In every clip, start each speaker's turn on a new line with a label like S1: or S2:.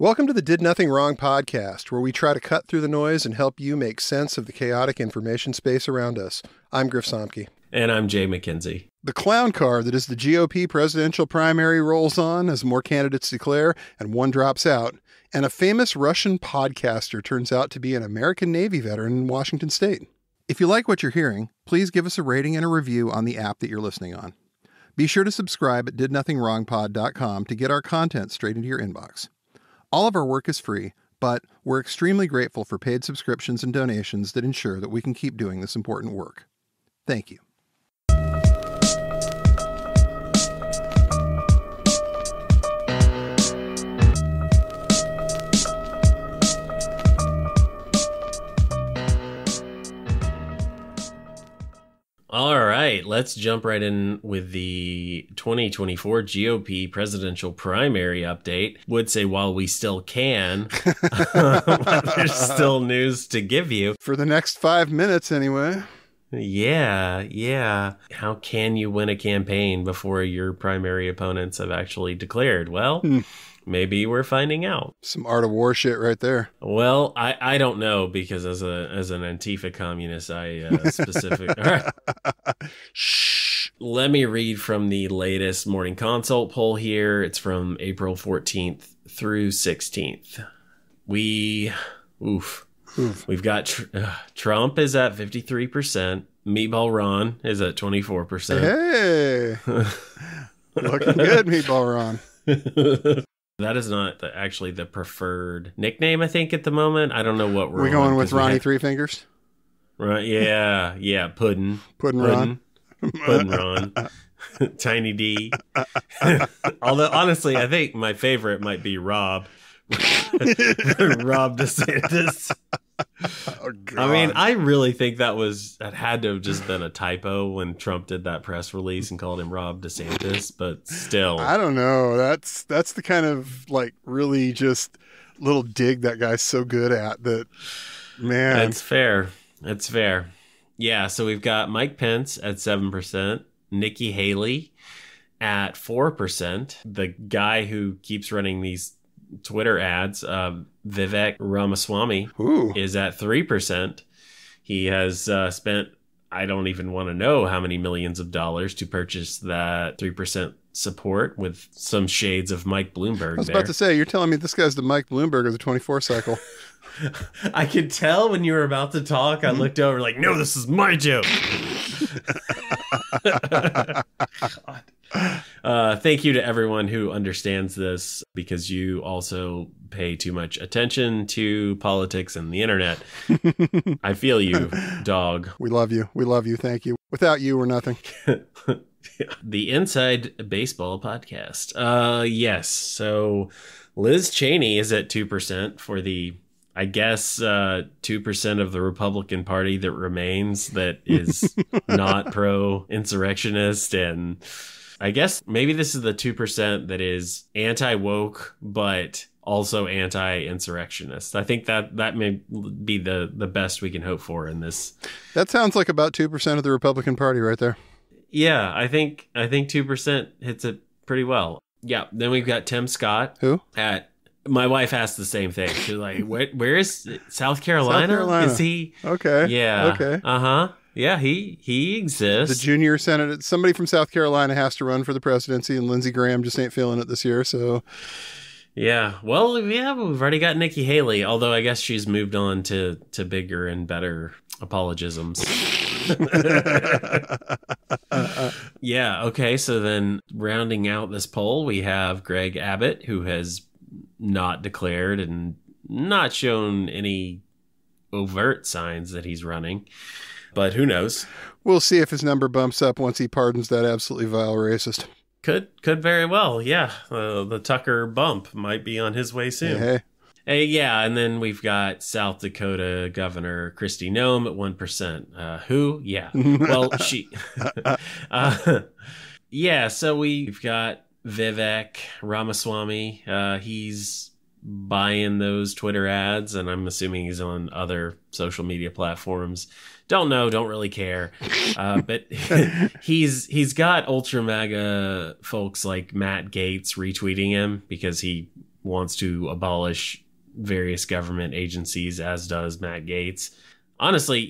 S1: Welcome to the Did Nothing Wrong podcast, where we try to cut through the noise and help you make sense of the chaotic information space around us. I'm Griff Somke.
S2: And I'm Jay McKenzie.
S1: The clown car that is the GOP presidential primary rolls on as more candidates declare and one drops out. And a famous Russian podcaster turns out to be an American Navy veteran in Washington State. If you like what you're hearing, please give us a rating and a review on the app that you're listening on. Be sure to subscribe at didnothingwrongpod.com to get our content straight into your inbox. All of our work is free, but we're extremely grateful for paid subscriptions and donations that ensure that we can keep doing this important work. Thank you.
S2: All right, let's jump right in with the 2024 GOP presidential primary update. Would say while we still can, but there's still news to give you.
S1: For the next 5 minutes, anyway.
S2: Yeah. How can you win a campaign before your primary opponents have actually declared? Well, maybe we're finding out.
S1: Some art of war shit right there.
S2: Well, I don't know, because as an Antifa communist, I specific. All right.
S1: Shh.
S2: Let me read from the latest Morning Consult poll here. It's from April 14th through 16th. We've got Trump is at 53%. Meatball Ron is at 24%.
S1: Hey, looking good, Meatball Ron.
S2: That is not actually the preferred nickname, I think, at the moment. I don't know what we're
S1: going with Ronnie Three Fingers?
S2: Right, yeah. Puddin'
S1: Ron.
S2: Puddin' Ron. Tiny D. Although, honestly, I think my favorite might be Rob. Rob DeSantis.
S1: Oh, God.
S2: I mean, I really think that had to have just been a typo when Trump did that press release and called him Rob DeSantis, but still.
S1: I don't know. That's the kind of, like, really just little dig that guy's so good at that, man.
S2: It's fair. Yeah, so we've got Mike Pence at 7%, Nikki Haley at 4%, the guy who keeps running these Twitter ads, Vivek Ramaswamy, is at 3%. He has spent, I don't even want to know how many millions of dollars to purchase that 3% support, with some shades of Mike Bloomberg.
S1: I was about to say, you're telling me this guy's the Mike Bloomberg of the 24 cycle.
S2: I could tell when you were about to talk. I looked over like, no, this is my joke. Thank you to everyone who understands this, because you also pay too much attention to politics and the internet. I feel you, dog.
S1: We love you. Thank you. Without you, we're nothing.
S2: The Inside Baseball podcast. Yes. So Liz Cheney is at 2% for the, I guess, 2% of the Republican Party that remains that is not pro-insurrectionist. And I guess maybe this is the 2% that is anti-woke, but also anti-insurrectionist. I think that may be the best we can hope for in this. That
S1: sounds like about 2% of the Republican Party right there.
S2: Yeah, I think 2% hits it pretty well. Yeah, then we've got Tim Scott.
S1: Who?
S2: My wife asked the same thing. She's like, where is South Carolina?
S1: South Carolina.
S2: Is he?
S1: Okay.
S2: Yeah.
S1: Okay.
S2: Uh-huh. Yeah, he exists.
S1: The junior senator. Somebody from South Carolina has to run for the presidency, and Lindsey Graham just ain't feeling it this year, so.
S2: Yeah. Well, yeah, we've already got Nikki Haley, although I guess she's moved on to bigger and better apologisms. Yeah, okay, so then rounding out this poll, we have Greg Abbott, who has not declared and not shown any overt signs that he's running, but who knows?
S1: We'll see if his number bumps up once he pardons that absolutely vile racist.
S2: Could very well, yeah. The Tucker bump might be on his way soon. Hey, yeah, and then we've got South Dakota Governor Kristi Noem at 1%. Who? Yeah. Well, she... yeah, so we've got Vivek Ramaswamy. He's buying those Twitter ads, and I'm assuming he's on other social media platforms. Don't know, don't really care. But he's got ultra MAGA folks like Matt Gaetz retweeting him because he wants to abolish various government agencies, as does Matt Gaetz. Honestly,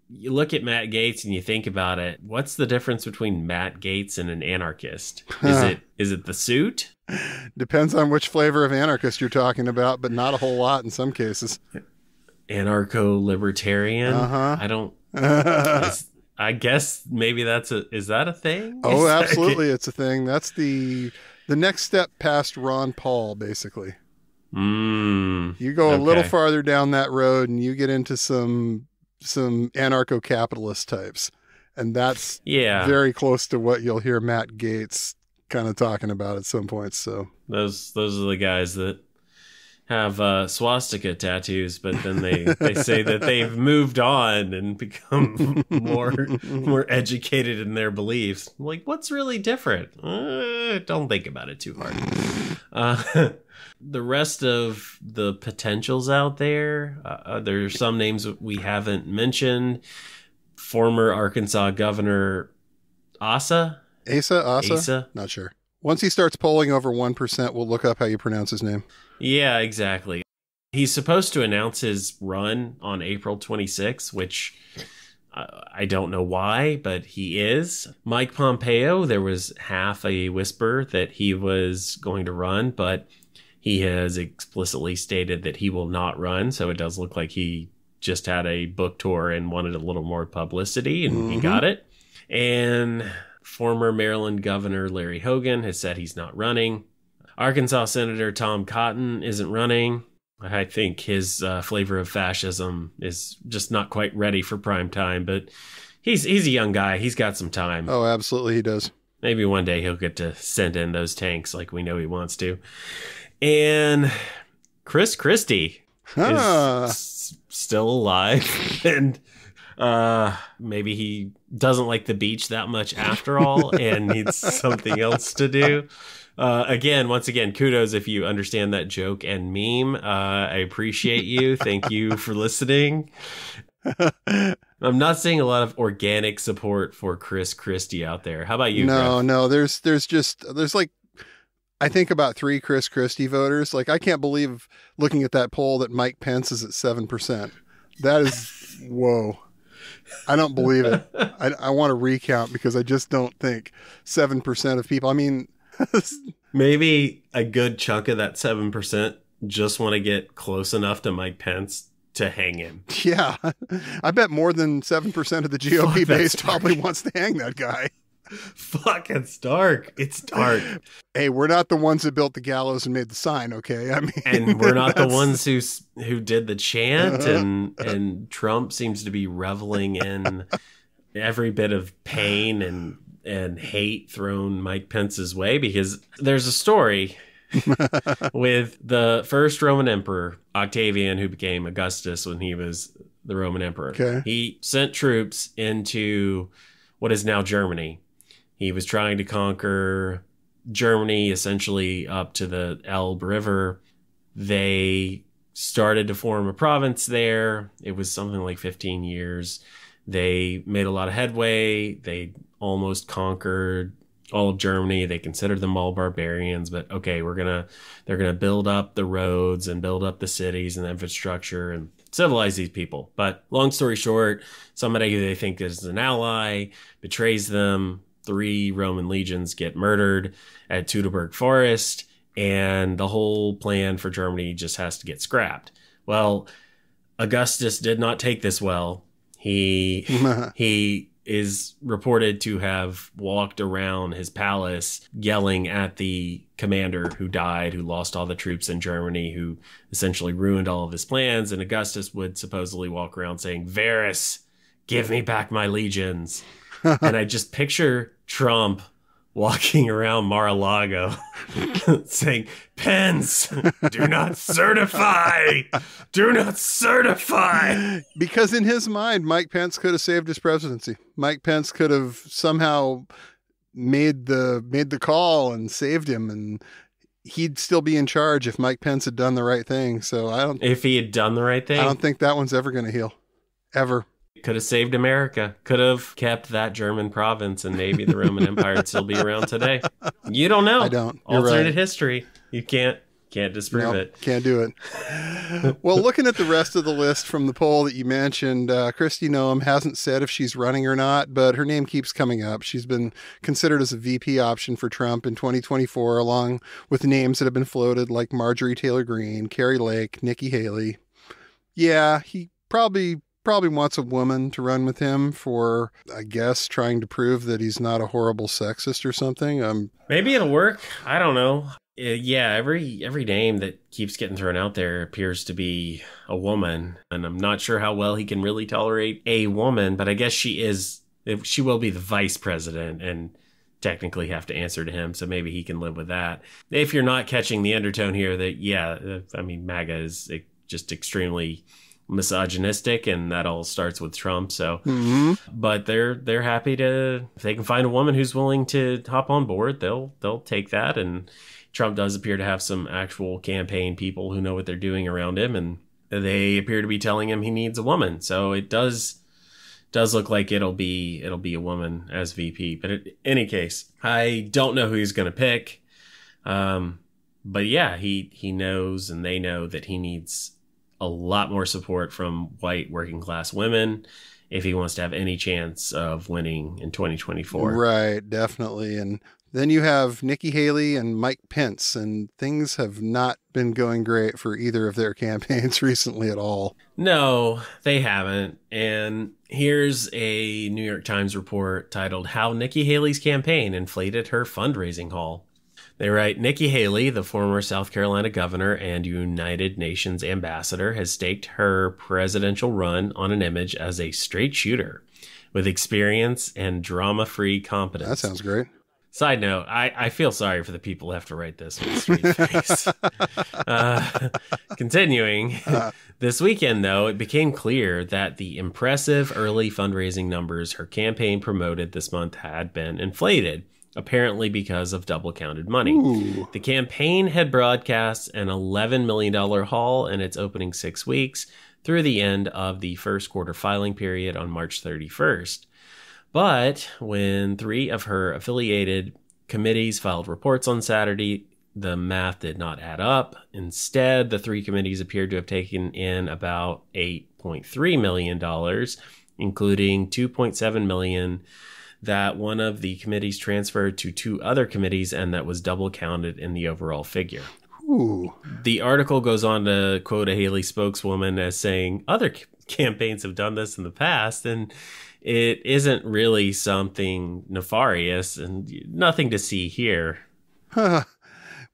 S2: you look at Matt Gaetz and you think about it. What's the difference between Matt Gaetz and an anarchist? Is it the suit?
S1: Depends on which flavor of anarchist you're talking about, but not a whole lot in some cases.
S2: Anarcho-libertarian?
S1: Uh-huh.
S2: I don't... I guess maybe is that a thing?
S1: Oh, absolutely. It's a thing. That's the next step past Ron Paul, basically. You go a little farther down that road and you get into some anarcho-capitalist types. And that's very close to what you'll hear Matt Gaetz kind of talking about at some points. So
S2: those are the guys that have swastika tattoos, but then they say that they've moved on and become more educated in their beliefs. Like, what's really different? Don't think about it too hard. The rest of the potentials out there, there are some names that we haven't mentioned. Former Arkansas Governor Asa?
S1: Not sure. Once he starts polling over 1%, we'll look up how you pronounce his name.
S2: Yeah, exactly. He's supposed to announce his run on April 26th, which I don't know why, but he is. Mike Pompeo, there was half a whisper that he was going to run, but he has explicitly stated that he will not run. So it does look like he just had a book tour and wanted a little more publicity, and he got it. And former Maryland Governor Larry Hogan has said he's not running. Arkansas Senator Tom Cotton isn't running. I think his flavor of fascism is just not quite ready for prime time, but he's a young guy. He's got some time.
S1: Oh, absolutely he does.
S2: Maybe one day he'll get to send in those tanks like we know he wants to. And Chris Christie is still alive, and maybe he doesn't like the beach that much after all and needs something else to do. Once again, kudos if you understand that joke and meme. I appreciate you. Thank you for listening. I'm not seeing a lot of organic support for Chris Christie out there. How about you?
S1: No, there's like, I think about 3 Chris Christie voters. Like, I can't believe looking at that poll that Mike Pence is at 7%. That is, whoa. I don't believe it. I want to recount because I just don't think 7% of people, I mean,
S2: maybe a good chunk of that 7% just want to get close enough to Mike Pence to hang him.
S1: Yeah. I bet more than 7% of the GOP base probably wants to hang that guy.
S2: Fuck, it's dark. It's dark.
S1: Hey, we're not the ones that built the gallows and made the sign, okay? I mean,
S2: and we're not the ones who did the chant, and Trump seems to be reveling in every bit of pain and hate thrown Mike Pence's way, because there's a story with the first Roman emperor, Octavian, who became Augustus when he was the Roman emperor.
S1: Okay.
S2: He sent troops into what is now Germany. He was trying to conquer Germany, essentially up to the Elbe River. They started to form a province there. It was something like 15 years. They made a lot of headway. They almost conquered all of Germany. They considered them all barbarians, but okay, they're gonna build up the roads and build up the cities and the infrastructure and civilize these people. But long story short, somebody who they think is an ally betrays them. 3 Roman legions get murdered at Teutoburg Forest, and the whole plan for Germany just has to get scrapped. Well, Augustus did not take this well. He is reported to have walked around his palace yelling at the commander who died, who lost all the troops in Germany, who essentially ruined all of his plans. And Augustus would supposedly walk around saying, "Varus, give me back my legions." And I just picture Trump walking around Mar-a-Lago saying, "Pence, do not certify! Do not certify!"
S1: Because in his mind, Mike Pence could have saved his presidency. Mike Pence could have somehow made the call and saved him, and he'd still be in charge if Mike Pence had done the right thing. So
S2: if he had done the right thing,
S1: I don't think that one's ever going to heal. Ever.
S2: Could have saved America. Could have kept that German province, and maybe the Roman Empire would still be around today. You don't know.
S1: I don't.
S2: You're alternate history. You can't Can't disprove it.
S1: Can't do it. Well, looking at the rest of the list from the poll that you mentioned, Kristi Noem hasn't said if she's running or not, but her name keeps coming up. She's been considered as a VP option for Trump in 2024, along with names that have been floated like Marjorie Taylor Greene, Carrie Lake, Nikki Haley. Yeah, he probably wants a woman to run with him for, I guess, trying to prove that he's not a horrible sexist or something.
S2: Maybe it'll work. I don't know. Yeah, every name that keeps getting thrown out there appears to be a woman, and I'm not sure how well he can really tolerate a woman, but I guess she will be the vice president and technically have to answer to him, so maybe he can live with that. If you're not catching the undertone here that, MAGA is just extremely misogynistic, and that all starts with Trump. So, but they're happy to, if they can find a woman who's willing to hop on board, they'll take that. And Trump does appear to have some actual campaign people who know what they're doing around him, and they appear to be telling him he needs a woman. So it does look like it'll be a woman as VP. But in any case, I don't know who he's going to pick. But yeah, he knows, and they know that he needs a lot more support from white working class women if he wants to have any chance of winning in 2024.
S1: Right, definitely. And then you have Nikki Haley and Mike Pence, and things have not been going great for either of their campaigns recently at all.
S2: No, they haven't. And here's a New York Times report titled "How Nikki Haley's Campaign Inflated Her Fundraising Haul." They write, Nikki Haley, the former South Carolina governor and United Nations ambassador, has staked her presidential run on an image as a straight shooter with experience and drama-free competence.
S1: That sounds great.
S2: Side note, I feel sorry for the people who have to write this with a straight face. Continuing, this weekend, though, it became clear that the impressive early fundraising numbers her campaign promoted this month had been inflated, apparently because of double-counted money.
S1: Ooh.
S2: The campaign had broadcast an $11 million haul in its opening 6 weeks through the end of the first quarter filing period on March 31st. But when 3 of her affiliated committees filed reports on Saturday, the math did not add up. Instead, the 3 committees appeared to have taken in about $8.3 million, including $2.7 million that one of the committees transferred to 2 other committees, and that was double counted in the overall figure.
S1: Ooh.
S2: The article goes on to quote a Haley spokeswoman as saying, other campaigns have done this in the past, and it isn't really something nefarious and nothing to see here.
S1: Huh.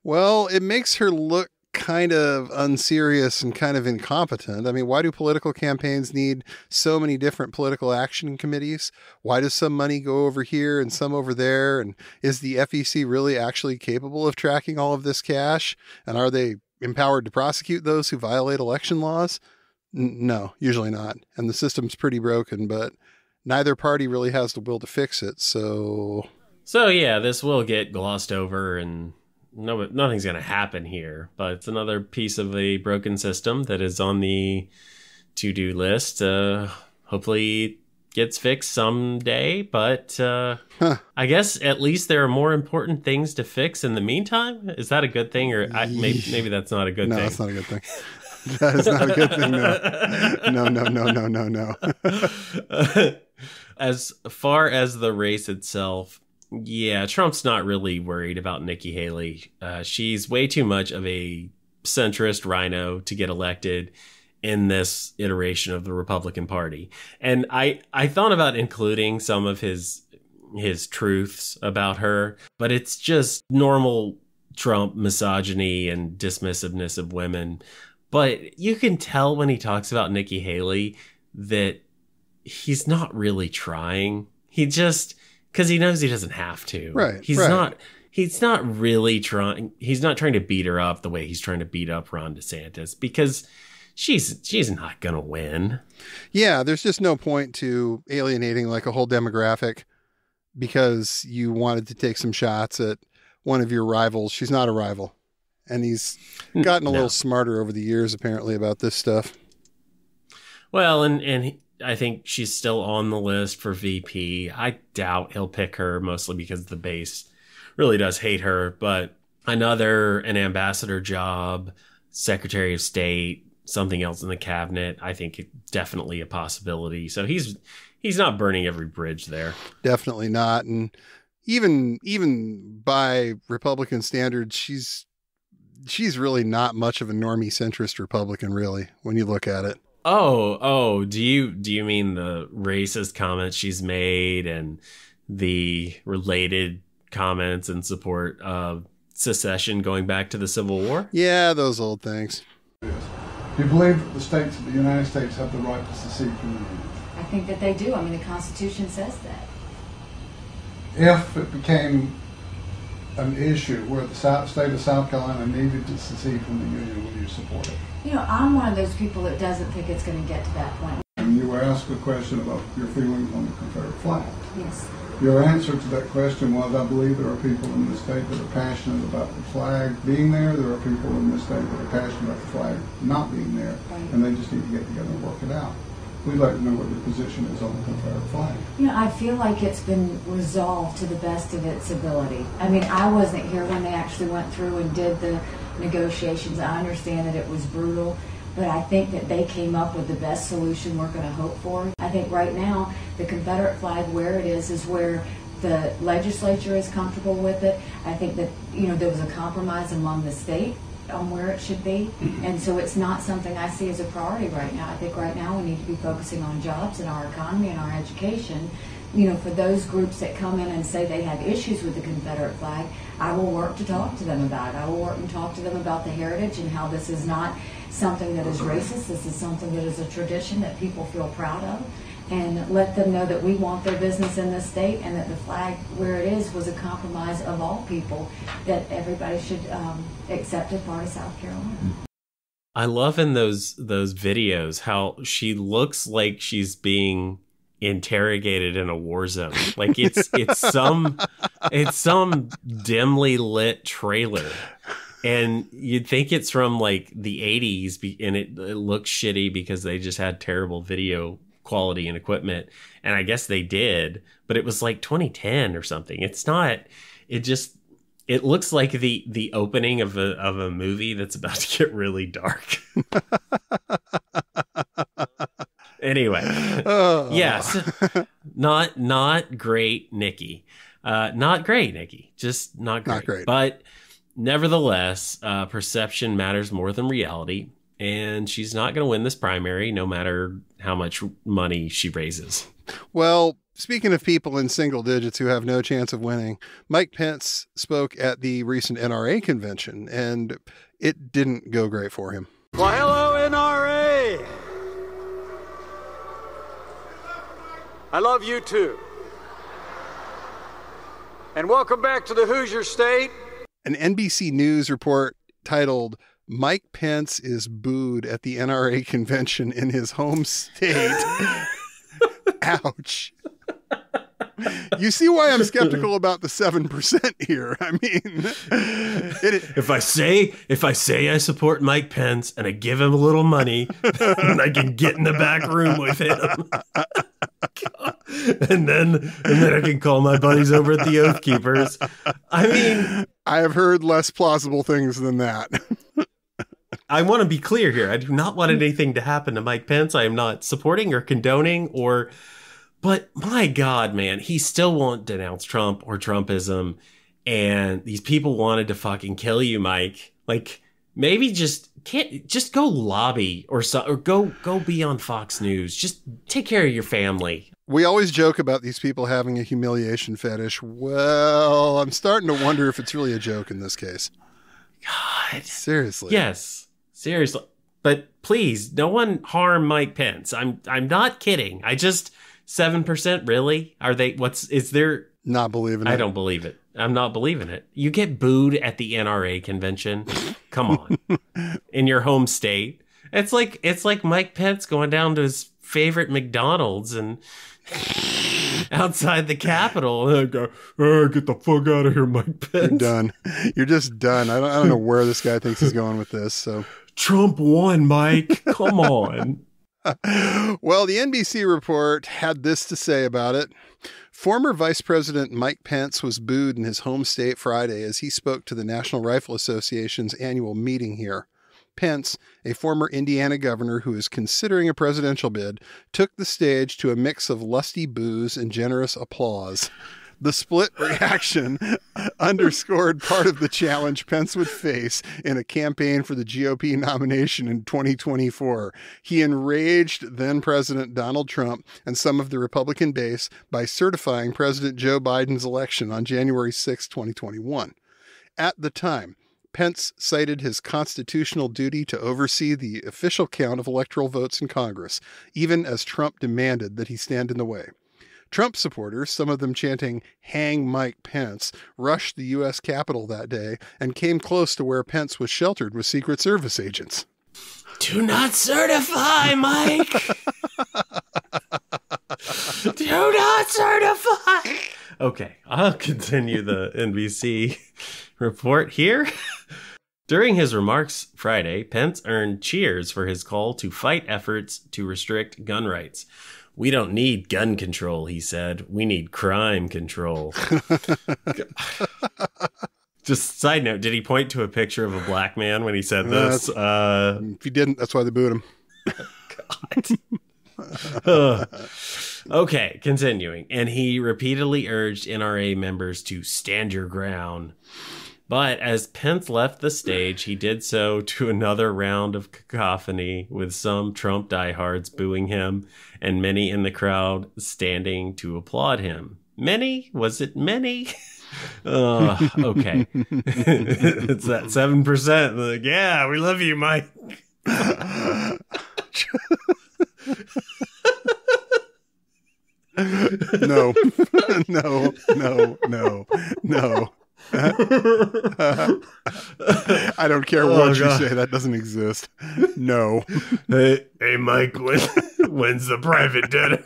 S1: Well, it makes her look kind of unserious and kind of incompetent. I mean, why do political campaigns need so many different political action committees? Why does some money go over here and some over there? And is the FEC really actually capable of tracking all of this cash? And are they empowered to prosecute those who violate election laws? No, usually not. And the system's pretty broken, but neither party really has the will to fix it. So
S2: yeah, this will get glossed over, and nothing's going to happen here, but it's another piece of a broken system that is on the to-do list. Hopefully it gets fixed someday, but I guess at least there are more important things to fix in the meantime. Is that a good thing? Or maybe that's not a good thing.
S1: No, that's not a good thing. That is not a good thing, no.
S2: As far as the race itself, yeah, Trump's not really worried about Nikki Haley. She's way too much of a centrist rhino to get elected in this iteration of the Republican Party. And I thought about including some of his truths about her, but it's just normal Trump misogyny and dismissiveness of women. But you can tell when he talks about Nikki Haley that he's not really trying. He just... because he knows he doesn't have to.
S1: Right.
S2: He's not really trying. He's not trying to beat her up the way he's trying to beat up Ron DeSantis, because she's not going to win.
S1: Yeah. There's just no point to alienating like a whole demographic because you wanted to take some shots at one of your rivals. She's not a rival. And he's gotten a little smarter over the years, apparently, about this stuff.
S2: Well, and I think she's still on the list for VP. I doubt he'll pick her, mostly because the base really does hate her. But an ambassador job, Secretary of State, something else in the cabinet. I think definitely a possibility. So he's not burning every bridge there.
S1: Definitely not. And even by Republican standards, she's really not much of a normie centrist Republican, really, when you look at it.
S2: Oh, do you mean the racist comments she's made and the related comments in support of secession going back to the Civil War?
S1: Yeah, those old things.
S3: Do you believe that the states of the United States have the right to secede from the Union?
S4: I think that they do. I mean, the Constitution says that.
S3: If it became an issue where the state of South Carolina needed to secede from the Union, would you support it?
S4: You know, I'm one of those people that doesn't think it's going to get to that point.
S3: And you were asked a question about your feelings on the Confederate flag.
S4: Yes.
S3: Your answer to that question was, I believe there are people in this state that are passionate about the flag being there. There are people in this state that are passionate about the flag not being there. Right. And they just need to get together and work it out. We'd like to know what your position is on the Confederate flag.
S4: You know, I feel like it's been resolved to the best of its ability. I mean, I wasn't here when they actually went through and did the negotiations. I understand that it was brutal, but I think that they came up with the best solution we're going to hope for. I think right now, the Confederate flag, where it is where the legislature is comfortable with it. I think that, you know, there was a compromise among the state on where it should be, and so it's not something I see as a priority right now. I think right now we need to be focusing on jobs and our economy and our education. You know, for those groups that come in and say they have issues with the Confederate flag, I will work to talk to them about it. I will work and talk to them about the heritage and how this is not something that is racist. This is something that is a tradition that people feel proud of, and let them know that we want their business in this state, and that the flag where it is was a compromise of all people, that everybody should accept as part of South Carolina.
S2: I love in those videos how she looks like she's being interrogated in a war zone. Like it's some dimly lit trailer, and you'd think it's from like the 80s, and it looks shitty because they just had terrible video quality and equipment, and I guess they did, but it was like 2010 or something. It's not. It looks like the opening of a movie that's about to get really dark. Anyway, yes, not great, Nikki. Not great, Nikki. Just not great.
S1: Not great.
S2: But nevertheless, perception matters more than reality, and she's not going to win this primary, no matter how much money she raises.
S1: Well, speaking of people in single digits who have no chance of winning, Mike Pence spoke at the recent NRA convention, and it didn't go great for him.
S5: Well, hello, NRA. I love you too. And welcome back to the Hoosier State.
S1: An NBC News report titled, "Mike Pence is booed at the NRA convention in his home state." Ouch. You see why I'm skeptical about the 7% here. I mean,
S2: if I say I support Mike Pence and I give him a little money, and I can get in the back room with him, and then I can call my buddies over at the Oath Keepers. I mean,
S1: I have heard less plausible things than that.
S2: I want to be clear here. I do not want anything to happen to Mike Pence. I am not supporting or condoning but my God, man, he still won't denounce Trump or Trumpism. And these people wanted to fucking kill you, Mike. Like, maybe just go lobby or go be on Fox News. Just take care of your family.
S1: We always joke about these people having a humiliation fetish. Well, I'm starting to wonder if it's really a joke in this case.
S2: God.
S1: Seriously.
S2: Yes. Seriously. But please, no one harm Mike Pence. I'm not kidding. 7%, really? Are they, is there?
S1: Not believing it.
S2: I don't believe it. I'm not believing it. You get booed at the NRA convention. Come on. In your home state. It's like Mike Pence going down to his favorite McDonald's and outside the Capitol and go, "Oh, get the fuck out of here, Mike Pence."
S1: You're done. You're just done. I don't know where this guy thinks he's going with this. So
S2: Trump won, Mike. Come on.
S1: Well, the NBC report had this to say about it. Former Vice President Mike Pence was booed in his home state Friday as he spoke to the National Rifle Association's annual meeting here. Pence, a former Indiana governor who is considering a presidential bid, took the stage to a mix of lusty boos and generous applause. The split reaction underscored part of the challenge Pence would face in a campaign for the GOP nomination in 2024. He enraged then-President Donald Trump and some of the Republican base by certifying President Joe Biden's election on January 6, 2021. At the time, Pence cited his constitutional duty to oversee the official count of electoral votes in Congress, even as Trump demanded that he stand in the way. Trump supporters, some of them chanting, "Hang Mike Pence," rushed the U.S. Capitol that day and came close to where Pence was sheltered with Secret Service agents.
S2: Do not certify, Mike! Do not certify! Okay, I'll continue the NBC report here. During his remarks Friday, Pence earned cheers for his call to fight efforts to restrict gun rights. "We don't need gun control," he said. "We need crime control." Just side note, did he point to a picture of a black man when he said this?
S1: If he didn't, that's why they booed him.
S2: God. Okay, continuing. And he repeatedly urged NRA members to stand your ground. But as Pence left the stage, he did so to another round of cacophony, with some Trump diehards booing him and many in the crowd standing to applaud him. Many? Was it many? Okay. It's that 7%. Like, yeah, we love you, Mike.
S1: No. No. I don't care what you say. That doesn't exist. No.
S2: Hey, Mike, when's the private dinner?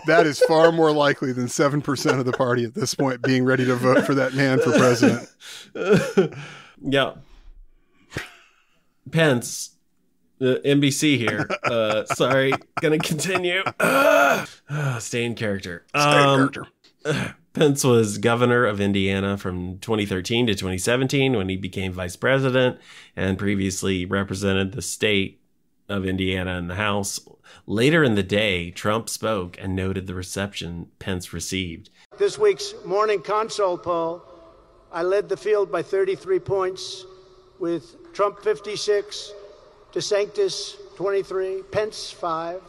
S1: That is far more likely than 7% of the party at this point being ready to vote for that man for president.
S2: Yeah. Pence. NBC here. Sorry, gonna continue. Stay in character. Pence was governor of Indiana from 2013 to 2017 when he became vice president, and previously represented the state of Indiana in the House. Later in the day, Trump spoke and noted the reception Pence received.
S6: This week's morning console poll, I led the field by 33 points, with Trump 56, DeSantis 23, Pence 5.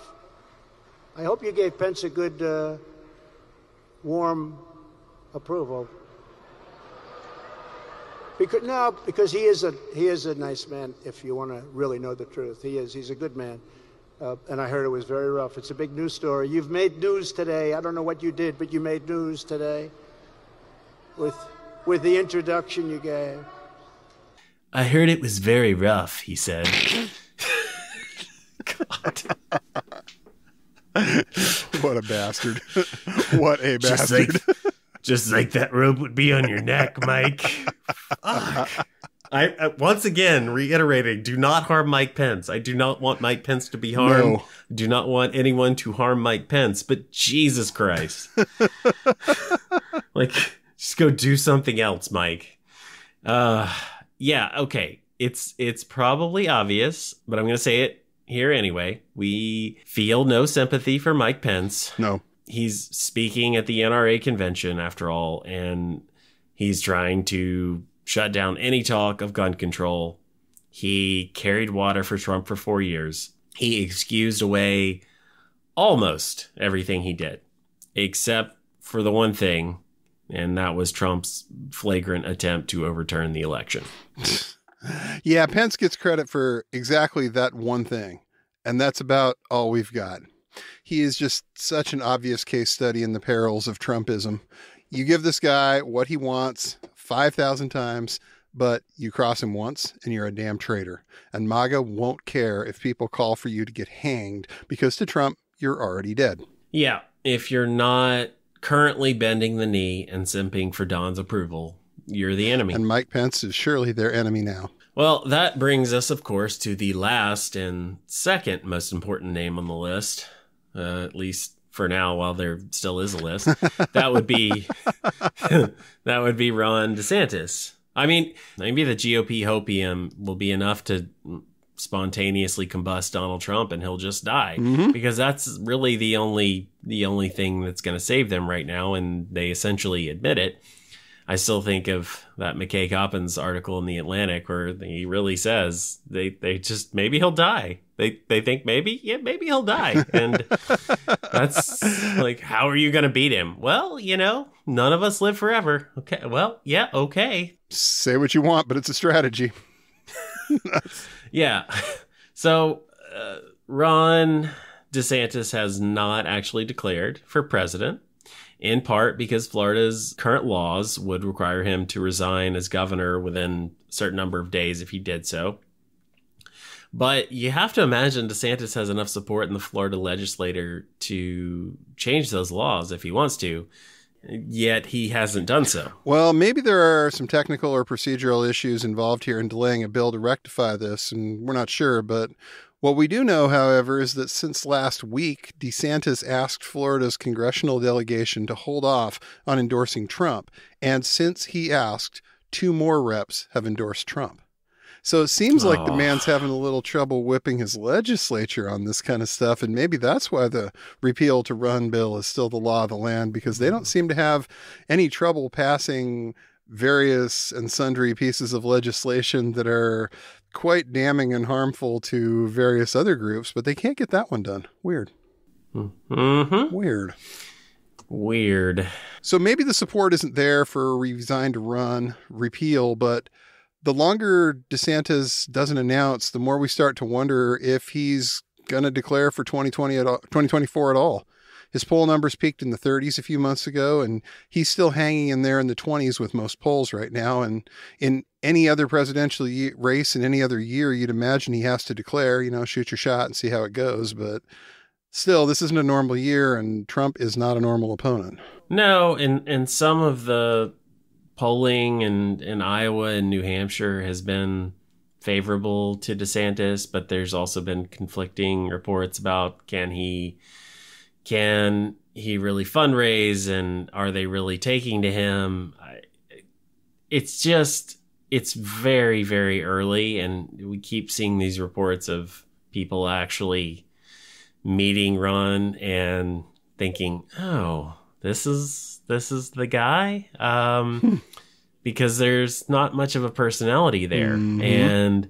S6: I hope you gave Pence a good, warm approval. Because he is a nice man. If you want to really know the truth, he's a good man. And I heard it was very rough. It's a big news story. You've made news today. I don't know what you did, but you made news today with the introduction you gave.
S2: I heard it was very rough, he said. God.
S1: What a bastard. What a bastard.
S2: Just like that rope would be on your neck, Mike. Fuck. I once again reiterating, do not harm Mike Pence. I do not want Mike Pence to be harmed.
S1: No.
S2: Do not want anyone to harm Mike Pence. But Jesus Christ. Like, just go do something else, Mike. Yeah, okay. It's probably obvious, but I'm going to say it here anyway. We feel no sympathy for Mike Pence.
S1: No.
S2: He's speaking at the NRA convention, after all, and he's trying to shut down any talk of gun control. He carried water for Trump for 4 years. He excused away almost everything he did, except for the one thing, and that was Trump's flagrant attempt to overturn the election.
S1: Yeah, Pence gets credit for exactly that one thing, and that's about all we've got. He is just such an obvious case study in the perils of Trumpism. You give this guy what he wants 5,000 times, but you cross him once and you're a damn traitor. And MAGA won't care if people call for you to get hanged, because to Trump, you're already dead.
S2: Yeah, if you're not currently bending the knee and simping for Don's approval, you're the enemy.
S1: And Mike Pence is surely their enemy now.
S2: Well, that brings us, of course, to the last and second most important name on the list, at least for now, while there still is a list. That would be Ron DeSantis. I mean, maybe the GOP hopium will be enough to spontaneously combust Donald Trump and he'll just die, because that's really the only thing that's going to save them right now, and they essentially admit it. I still think of that McKay Coppins article in The Atlantic where he really says they just, maybe he'll die. They think maybe he'll die. And that's like, how are you going to beat him? Well, none of us live forever. Okay. Well, yeah. Okay.
S1: Say what you want, but it's a strategy.
S2: Yeah. So Ron DeSantis has not actually declared for president, in part because Florida's current laws would require him to resign as governor within a certain number of days if he did so. But you have to imagine DeSantis has enough support in the Florida legislature to change those laws if he wants to, yet he hasn't done so.
S1: Well, maybe there are some technical or procedural issues involved here in delaying a bill to rectify this, and we're not sure, but what we do know, however, is that since last week, DeSantis asked Florida's congressional delegation to hold off on endorsing Trump. And since he asked, 2 more reps have endorsed Trump. So it seems like the man's having a little trouble whipping his legislature on this kind of stuff. And maybe that's why the repeal to run bill is still the law of the land, because they don't seem to have any trouble passing various and sundry pieces of legislation that are quite damning and harmful to various other groups, but they can't get that one done. Weird.
S2: Mm-hmm. Weird.
S1: So maybe the support isn't there for a resign to run repeal, but the longer DeSantis doesn't announce, the more we start to wonder if he's going to declare for 2024 at all. His poll numbers peaked in the 30s a few months ago, and he's still hanging in there in the 20s with most polls right now. And in any other presidential race in any other year, you'd imagine he has to declare, shoot your shot and see how it goes. But still, this isn't a normal year, and Trump is not a normal opponent.
S2: No, and some of the polling in Iowa and New Hampshire has been favorable to DeSantis, but there's also been conflicting reports about can he really fundraise, and are they really taking to him? It's very, very early, and we keep seeing these reports of people actually meeting Ron and thinking, oh, this is the guy, because there's not much of a personality there, and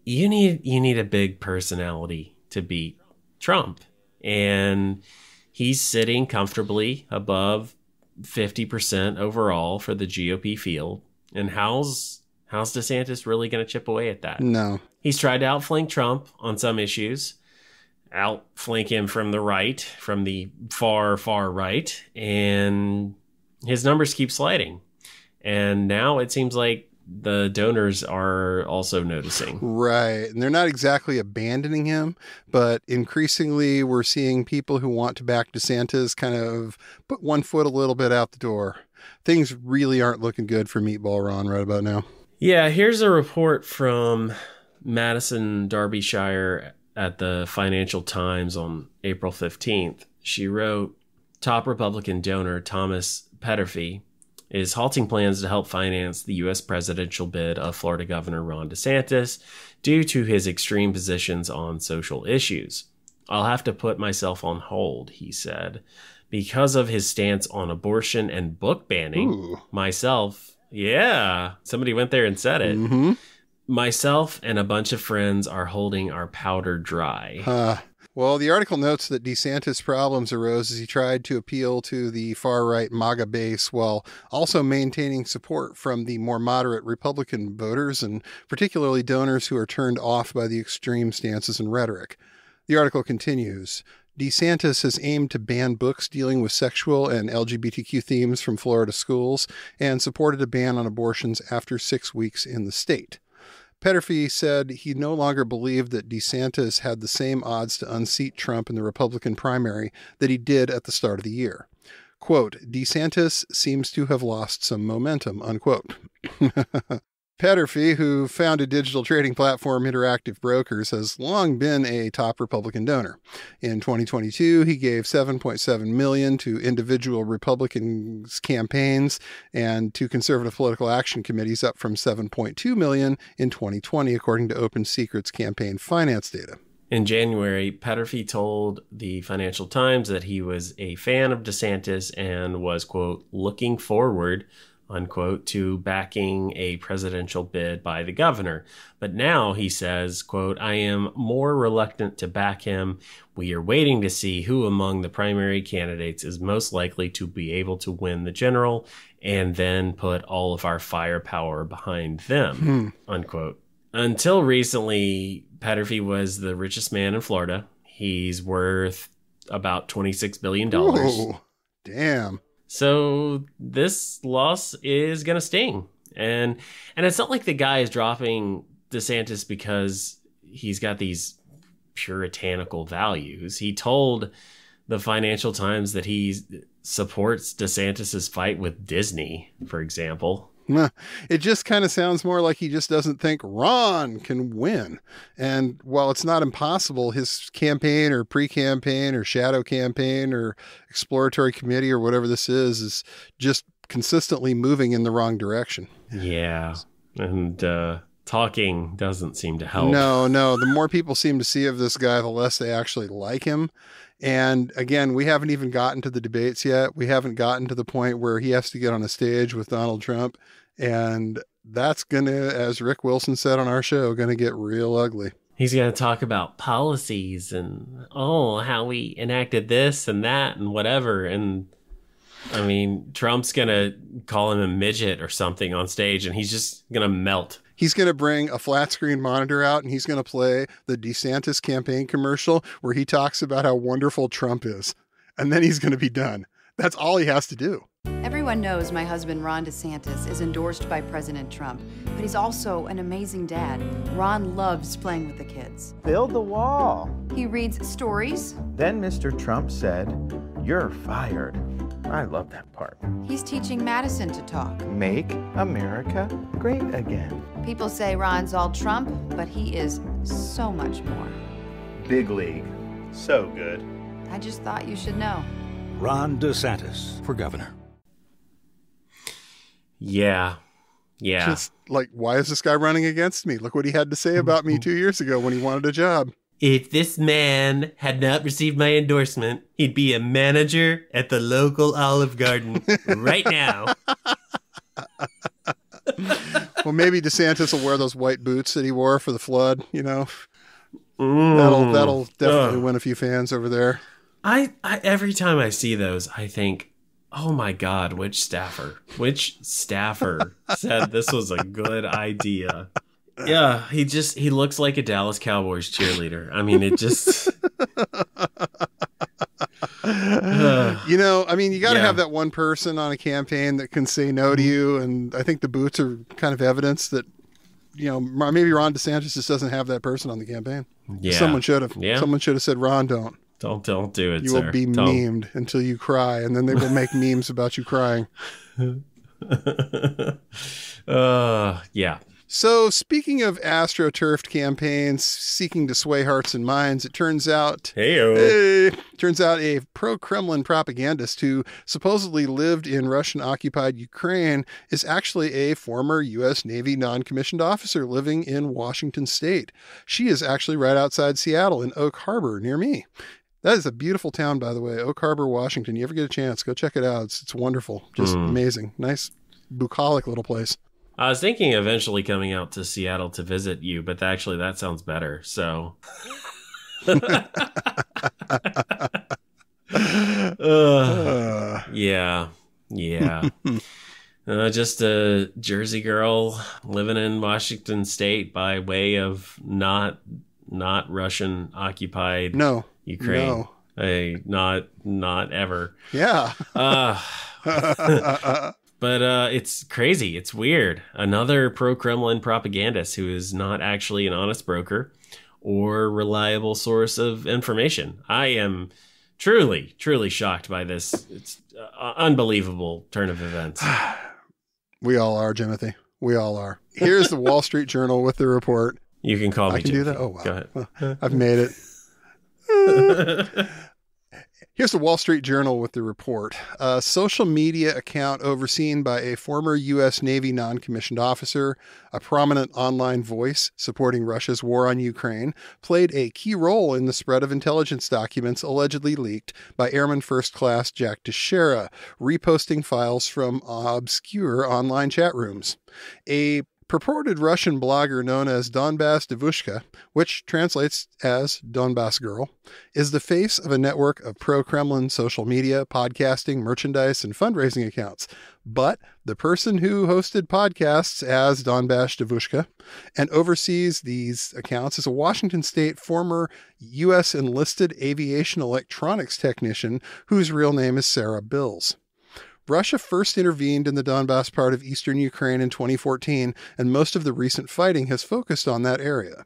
S2: you need a big personality to beat Trump. And he's sitting comfortably above 50% overall for the GOP field. And how's DeSantis really going to chip away at that?
S1: No.
S2: He's tried to outflank Trump on some issues, outflank him from the right, from the far, far right, and his numbers keep sliding. And now it seems like the donors are also noticing.
S1: Right. And they're not exactly abandoning him, but increasingly we're seeing people who want to back DeSantis kind of put one foot a little bit out the door. Things really aren't looking good for Meatball Ron right about now.
S2: Yeah, here's a report from Madison Derbyshire at the Financial Times on April 15th. She wrote, top Republican donor Thomas Petterfy is halting plans to help finance the U.S. presidential bid of Florida Governor Ron DeSantis due to his extreme positions on social issues. I'll have to put myself on hold, he said, because of his stance on abortion and book banning.
S1: Ooh.
S2: Somebody went there and said it.
S1: Mm-hmm.
S2: Myself and a bunch of friends are holding our powder dry.
S1: Well, the article notes that DeSantis' problems arose as he tried to appeal to the far-right MAGA base while also maintaining support from the more moderate Republican voters, and particularly donors who are turned off by the extreme stances and rhetoric. The article continues, DeSantis has aimed to ban books dealing with sexual and LGBTQ themes from Florida schools and supported a ban on abortions after 6 weeks in the state. Petterfy said he no longer believed that DeSantis had the same odds to unseat Trump in the Republican primary that he did at the start of the year. Quote, DeSantis seems to have lost some momentum, unquote. Pederfy, who founded digital trading platform Interactive Brokers, has long been a top Republican donor. In 2022, he gave $7.7 million to individual Republicans' campaigns and to conservative political action committees, up from $7.2 million in 2020, according to Open Secret's campaign finance data.
S2: In January, Pederfy told the Financial Times that he was a fan of DeSantis and was, quote, looking forward, unquote, to backing a presidential bid by the governor. But now he says, quote, I am more reluctant to back him. We are waiting to see who among the primary candidates is most likely to be able to win the general and then put all of our firepower behind them, unquote. Until recently, Pederfy was the richest man in Florida. He's worth about $26 billion.
S1: Whoa, damn.
S2: So this loss is going to sting. And it's not like the guy is dropping DeSantis because he's got these puritanical values. He told the Financial Times that he supports DeSantis's fight with Disney, for example.
S1: It just kind of sounds more like he just doesn't think Ron can win. And while it's not impossible, his campaign or pre-campaign or shadow campaign or exploratory committee or whatever this is just consistently moving in the wrong direction.
S2: Yeah. And talking doesn't seem to help.
S1: No. The more people seem to see of this guy, the less they actually like him. And again, we haven't even gotten to the debates yet. We haven't gotten to the point where he has to get on a stage with Donald Trump. And that's going to, as Rick Wilson said on our show, going to get real ugly.
S2: He's going to talk about policies and, how we enacted this and that and whatever. And I mean, Trump's going to call him a midget or something on stage, and he's just going to melt.
S1: He's going to bring a flat screen monitor out, and he's going to play the DeSantis campaign commercial where he talks about how wonderful Trump is. And then he's going to be done. That's all he has to do.
S7: Everyone knows my husband, Ron DeSantis, is endorsed by President Trump, but he's also an amazing dad. Ron loves playing with the kids.
S8: Build the wall.
S7: He reads stories.
S8: Then Mr. Trump said, "You're fired." I love that part.
S7: He's teaching Madison to talk.
S8: Make America great again.
S7: People say Ron's all Trump, but he is so much more.
S8: Big league. So good.
S7: I just thought you should know.
S9: Ron DeSantis for governor.
S2: Yeah.
S1: Just like, why is this guy running against me? Look what he had to say about me 2 years ago when he wanted a job.
S2: If this man had not received my endorsement, he'd be a manager at the local Olive Garden right now.
S1: Well, maybe DeSantis will wear those white boots that he wore for the flood, you know. That'll definitely win a few fans over there.
S2: I every time I see those, I think, oh my God, which staffer said this was a good idea? Yeah, he looks like a Dallas Cowboys cheerleader. I mean, it just...
S1: you got to have that one person on a campaign that can say no to you. And I think the boots are kind of evidence that, maybe Ron DeSantis just doesn't have that person on the campaign.
S2: Yeah.
S1: Someone should have.
S2: Yeah.
S1: Someone should have said, Ron, don't.
S2: Don't do it,
S1: You
S2: sir.
S1: will be memed until you cry, and then they will make memes about you crying.
S2: Yeah.
S1: So speaking of astroturfed campaigns seeking to sway hearts and minds, it turns out a pro-Kremlin propagandist who supposedly lived in Russian-occupied Ukraine is actually a former U.S. Navy non-commissioned officer living in Washington State. She is actually right outside Seattle in Oak Harbor near me. That is a beautiful town, by the way, Oak Harbor, Washington. You ever get a chance, go check it out. It's wonderful. Just amazing. Nice, bucolic little place.
S2: I was thinking eventually coming out to Seattle to visit you, but actually that sounds better. So, yeah. Just a Jersey girl living in Washington State by way of not Russian occupied Ukraine. No. Not ever.
S1: Yeah.
S2: But it's crazy. It's weird. Another pro-Kremlin propagandist who is not actually an honest broker or reliable source of information. I am truly, truly shocked by this. It's unbelievable turn of events.
S1: We all are, Timothy. We all are. Here's the Wall Street Journal with the report.
S2: You can call me.
S1: I can do that? Oh, wow.
S2: Go ahead.
S1: Well, I've made it. Here's the Wall Street Journal with the report. A social media account overseen by a former U.S. Navy non-commissioned officer, a prominent online voice supporting Russia's war on Ukraine, played a key role in the spread of intelligence documents allegedly leaked by Airman First Class Jack Teixeira, reposting files from obscure online chat rooms. A purported Russian blogger known as Donbass Devushka, which translates as Donbass Girl, is the face of a network of pro-Kremlin social media, podcasting, merchandise, and fundraising accounts. But the person who hosted podcasts as Donbass Devushka and oversees these accounts is a Washington State former U.S. enlisted aviation electronics technician whose real name is Sarah Bills. Russia first intervened in the Donbass part of eastern Ukraine in 2014, and most of the recent fighting has focused on that area.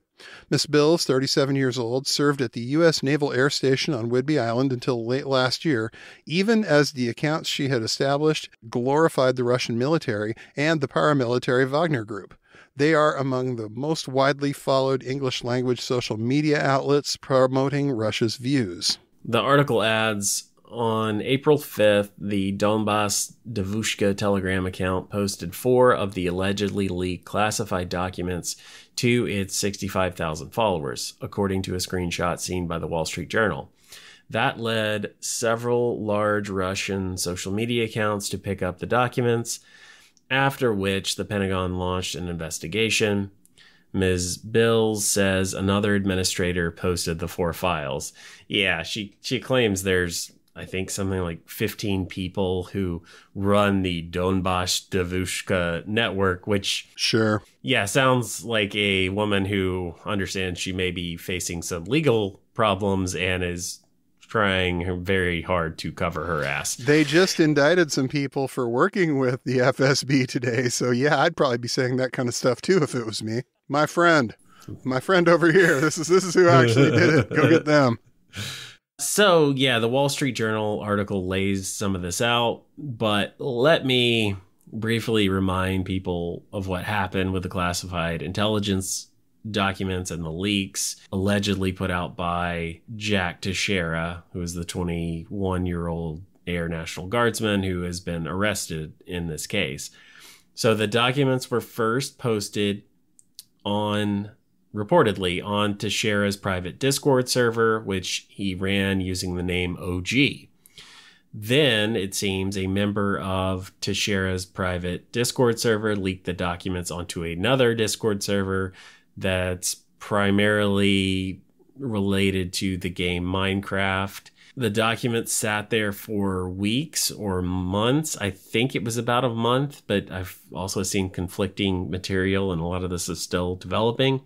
S1: Miss Bills, 37 years old, served at the U.S. Naval Air Station on Whidbey Island until late last year, even as the accounts she had established glorified the Russian military and the paramilitary Wagner Group. They are among the most widely followed English-language social media outlets promoting Russia's views.
S2: The article adds, on April 5th, the Donbass Devushka Telegram account posted 4 of the allegedly leaked classified documents to its 65,000 followers, according to a screenshot seen by the Wall Street Journal. That led several large Russian social media accounts to pick up the documents, after which the Pentagon launched an investigation. Ms. Bills says another administrator posted the 4 files. Yeah, she claims there's, I think, something like 15 people who run the Donbass Devushka network, which...
S1: Sure.
S2: Yeah, sounds like a woman who understands she may be facing some legal problems and is trying very hard to cover her ass.
S1: They just indicted some people for working with the FSB today, so yeah, I'd probably be saying that kind of stuff too if it was me. My friend over here, this is who actually did it. Go get them.
S2: So, yeah, the Wall Street Journal article lays some of this out, but let me briefly remind people of what happened with the classified intelligence documents and the leaks allegedly put out by Jack Teixeira, who is the 21-year-old Air National Guardsman who has been arrested in this case. So the documents were first posted reportedly on Teixeira's private Discord server, which he ran using the name OG. Then, it seems, a member of Teixeira's private Discord server leaked the documents onto another Discord server that's primarily related to the game Minecraft. The documents sat there for weeks or months. I think it was about a month, but I've also seen conflicting material, and a lot of this is still developing.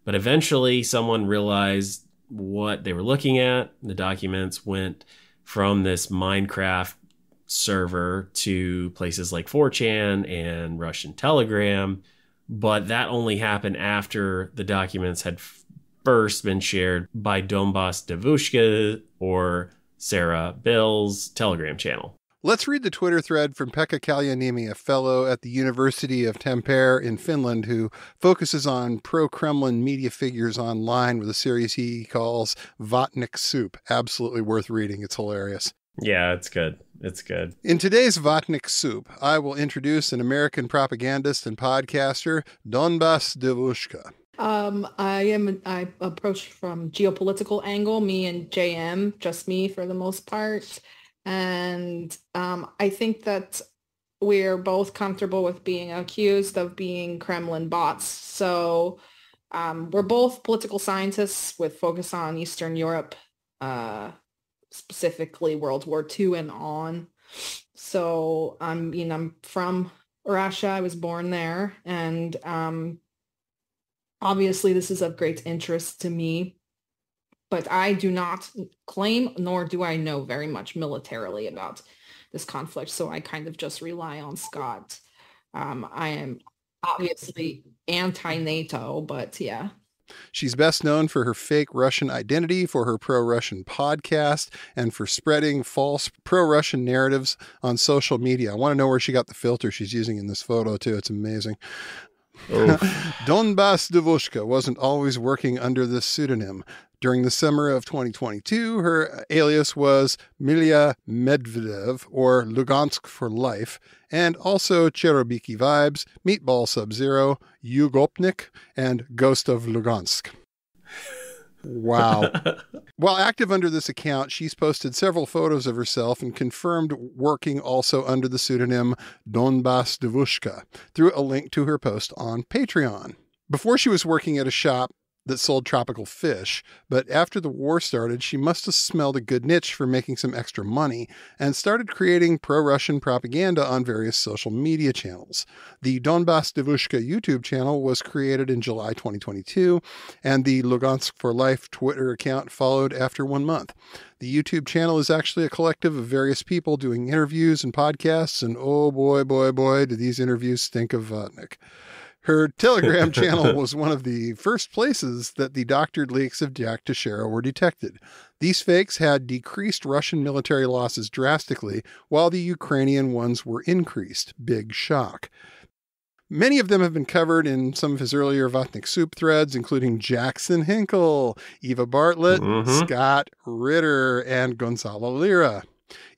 S2: But eventually someone realized what they were looking at. The documents went from this Minecraft server to places like 4chan and Russian Telegram. But that only happened after the documents had first been shared by Donbass Devushka or Sarah Bills' Telegram channel.
S1: Let's read the Twitter thread from Pekka Kallioniemi, a fellow at the University of Tampere in Finland who focuses on pro-Kremlin media figures online with a series he calls Vatnik Soup. Absolutely worth reading. It's hilarious.
S2: Yeah, it's good. It's good.
S1: In today's Vatnik Soup, I will introduce an American propagandist and podcaster, Donbass Devushka.
S10: I approach from geopolitical angle, me and JM, just me for the most part. And I think that we're both comfortable with being accused of being Kremlin bots. So we're both political scientists with focus on Eastern Europe, specifically World War II and on. So I'm from Russia. I was born there. And obviously this is of great interest to me. But I do not claim, nor do I know very much militarily about this conflict. So I kind of just rely on Scott. I am obviously anti-NATO, but yeah.
S1: She's best known for her fake Russian identity, for her pro-Russian podcast, and for spreading false pro-Russian narratives on social media. I want to know where she got the filter she's using in this photo, too. It's amazing. Donbass Devushka wasn't always working under this pseudonym. During the summer of 2022, her alias was Milya Medvedev, or Lugansk for Life, and also Cherobiki Vibes, Meatball Sub-Zero, Yugopnik, and Ghost of Lugansk. Wow. While active under this account, she's posted several photos of herself and confirmed working also under the pseudonym Donbass Devushka through a link to her post on Patreon. Before she was working at a shop that sold tropical fish, but after the war started, she must have smelled a good niche for making some extra money and started creating pro-Russian propaganda on various social media channels. The Donbass Devushka YouTube channel was created in July 2022, and the Lugansk for Life Twitter account followed after 1 month. The YouTube channel is actually a collective of various people doing interviews and podcasts, and oh boy, do these interviews stink of Vatnik. Her Telegram channel was one of the first places that the doctored leaks of Jack Teixeira were detected. These fakes had decreased Russian military losses drastically, while the Ukrainian ones were increased. Big shock. Many of them have been covered in some of his earlier Vatnik Soup threads, including Jackson Hinkle, Eva Bartlett, Scott Ritter, and Gonzalo Lira.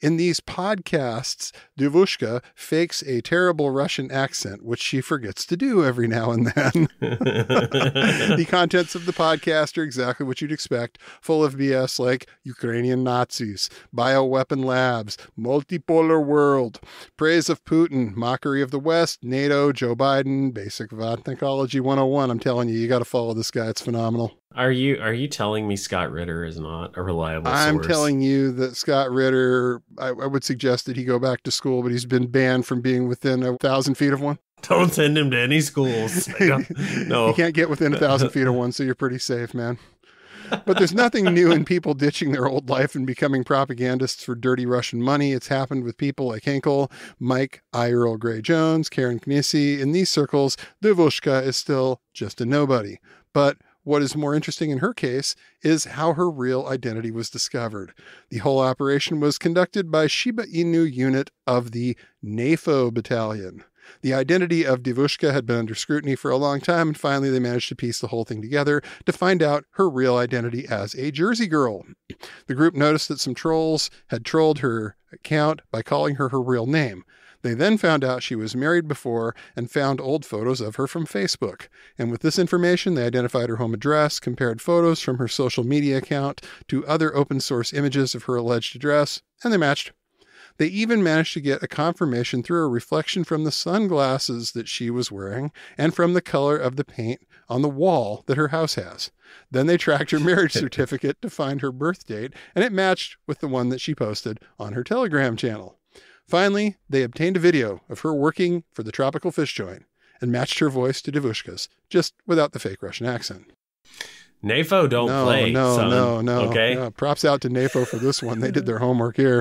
S1: In these podcasts, Devushka fakes a terrible Russian accent, which she forgets to do every now and then. The contents of the podcast are exactly what you'd expect, full of BS like Ukrainian Nazis, bioweapon labs, multipolar world, praise of Putin, mockery of the West, NATO, Joe Biden, basic Vatnikology 101. I'm telling you, you got to follow this guy. It's phenomenal.
S2: Are you telling me Scott Ritter is not a reliable source?
S1: I'm telling you that Scott Ritter, I would suggest that he go back to school, but he's been banned from being within 1,000 feet of one.
S2: Don't send him to any schools. No.
S1: You can't get within 1,000 feet of one, so you're pretty safe, man. But there's nothing new in people ditching their old life and becoming propagandists for dirty Russian money. It's happened with people like Hinkle, Mike, I. Earl Grey Jones, Karen Knissi. In these circles, Devushka is still just a nobody. But what is more interesting in her case is how her real identity was discovered. The whole operation was conducted by Shiba Inu unit of the NAFO battalion. The identity of Devushka had been under scrutiny for a long time, and finally they managed to piece the whole thing together to find out her real identity as a Jersey girl. The group noticed that some trolls had trolled her account by calling her real name. They then found out she was married before and found old photos of her from Facebook. And with this information, they identified her home address, compared photos from her social media account to other open source images of her alleged address, and they matched. They even managed to get a confirmation through a reflection from the sunglasses that she was wearing and from the color of the paint on the wall that her house has. Then they tracked her marriage certificate to find her birth date, and it matched with the one that she posted on her Telegram channel. Finally, they obtained a video of her working for the tropical fish joint and matched her voice to Devushka's, just without the fake Russian accent.
S2: NAFO don't play, son.
S1: No.
S2: Okay?
S1: Yeah, props out to NAFO for this one. They did their homework here.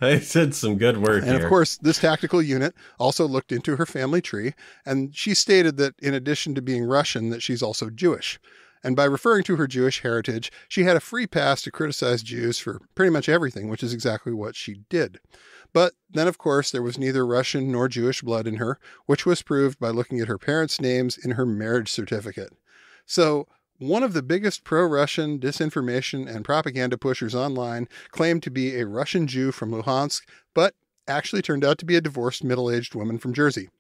S2: They did some good work here.
S1: And of course, this tactical unit also looked into her family tree, and she stated that in addition to being Russian, that she's also Jewish. And by referring to her Jewish heritage, she had a free pass to criticize Jews for pretty much everything, which is exactly what she did. But then, of course, there was neither Russian nor Jewish blood in her, which was proved by looking at her parents' names in her marriage certificate. So, one of the biggest pro-Russian disinformation and propaganda pushers online claimed to be a Russian Jew from Luhansk, but actually turned out to be a divorced middle-aged woman from Jersey.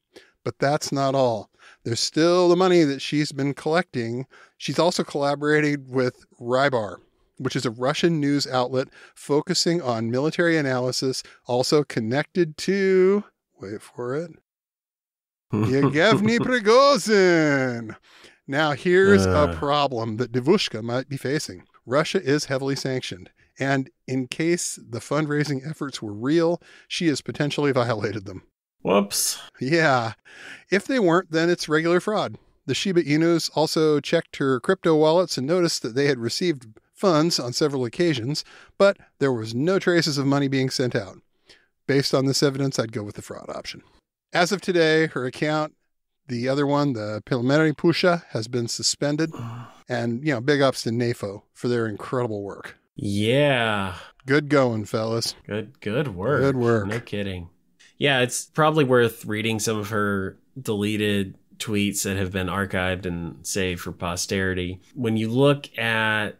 S1: But that's not all. There's still the money that she's been collecting. She's also collaborated with Rybar, which is a Russian news outlet focusing on military analysis, also connected to, wait for it, Yevgeny Prigozhin. Now, here's a problem that Devushka might be facing. Russia is heavily sanctioned, and in case the fundraising efforts were real, she has potentially violated them.
S2: Whoops.
S1: Yeah. If they weren't, then it's regular fraud. The Shiba Inus also checked her crypto wallets and noticed that they had received funds on several occasions, but there was no traces of money being sent out. Based on this evidence, I'd go with the fraud option. As of today, her account, the other one, the Pilmeri Pusha, has been suspended. And, big ups to NAFO for their incredible work.
S2: Yeah.
S1: Good going, fellas.
S2: Good work.
S1: Good work.
S2: No kidding. Yeah, it's probably worth reading some of her deleted tweets that have been archived and saved for posterity. When you look at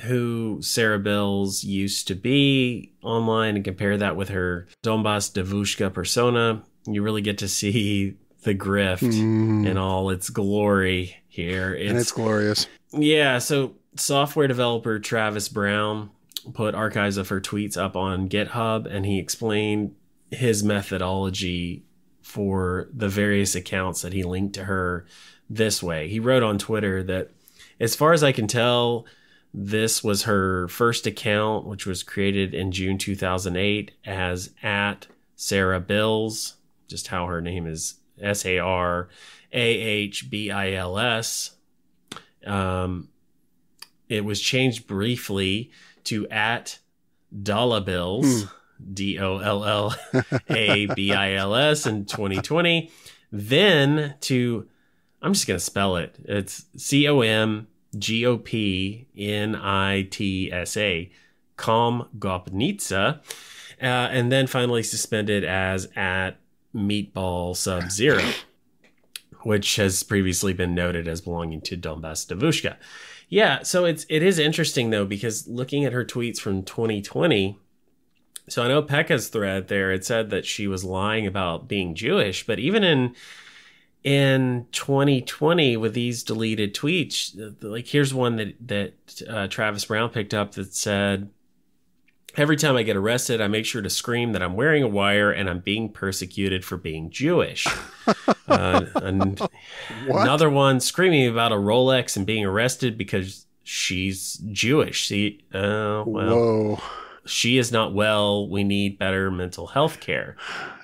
S2: who Sarah Bills used to be online and compare that with her Donbass Devushka persona, you really get to see the grift in all its glory here.
S1: It's glorious.
S2: Yeah, so software developer Travis Brown put archives of her tweets up on GitHub, and he explained his methodology for the various accounts that he linked to her this way. He wrote on Twitter that, as far as I can tell, this was her first account, which was created in June 2008 as @Sarah Bills, just how her name is SARAHBILS. It was changed briefly to @Dollabills, DOLLABILS in 2020. Then to, I'm just going to spell it. It's COMGOPNITSA, Komgopnitsa. And then finally suspended as @Meatball Sub-Zero, which has previously been noted as belonging to Donbass Devushka. Yeah, so it is interesting, though, because looking at her tweets from 2020, so I know Pekka's thread there, it said that she was lying about being Jewish, but even in 2020 with these deleted tweets, like here's one that Travis Brown picked up that said, "Every time I get arrested, I make sure to scream that I'm wearing a wire and I'm being persecuted for being Jewish." Another one screaming about a Rolex and being arrested because she's Jewish. See,
S1: Whoa.
S2: She is not well. We need better mental health care.